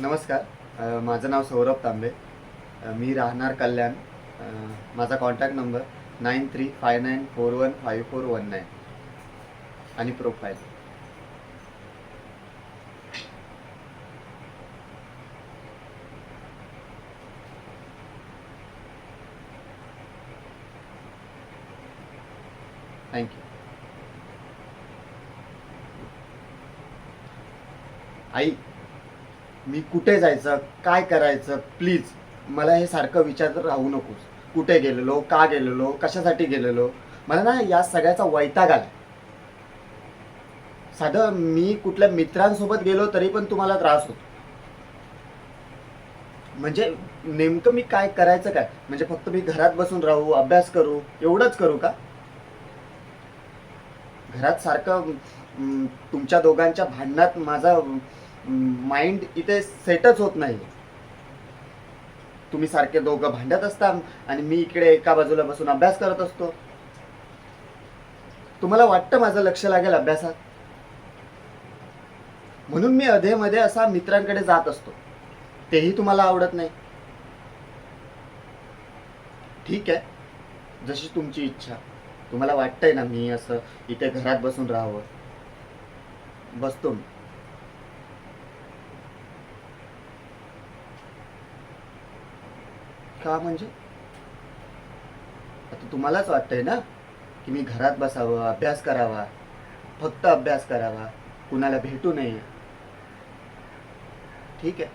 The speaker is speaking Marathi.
नमस्कार. माझं नाव सौरभ तांबे. मी राहणार कल्याण. माझा कॉन्टॅक्ट नंबर 9359415419 आणि प्रोफाईल. थँक्यू. आई, मी कुठे जायचं, काय करायचं, प्लीज मला हे सारखं विचारत राहू नकोस. कुठे गेलेलो, का गेलेलो, कशासाठी गेलेलो, मला ना या सगळ्याचा वैताग आला. साधं मी कुठल्या मित्रांसोबत गेलो तरी पण तुम्हाला त्रास होतो. म्हणजे नेमकं मी काय करायचं काय? म्हणजे फक्त मी घरात बसून राहू, अभ्यास करू, एवढंच करू का? घरात सारखं तुमच्या दोघांच्या भांडणात माझा माइंड इथे सेटच होत नाही. तुम्ही सारखे दोघं भांडत असता आणि मी इकडे एका बाजूला बसून अभ्यास करत असतो. तुम्हाला वाटतं माझं लक्ष लागेल अभ्यासात, म्हणून मी अधेमध्ये असा मित्रांकडे जात असतो. तेही तुम्हाला आवडत नाही. ठीक आहे, जशी तुमची इच्छा. तुम्हाला वाटतंय ना मी असं इथे घरात बसून राहावं, बसतो मी. का म्हणजे? आता तुम्हालाच वाटतंय ना की मी घरात बसावं, अभ्यास करावा, फक्त अभ्यास करावा, कुणाला भेटू नये. ठीक आहे,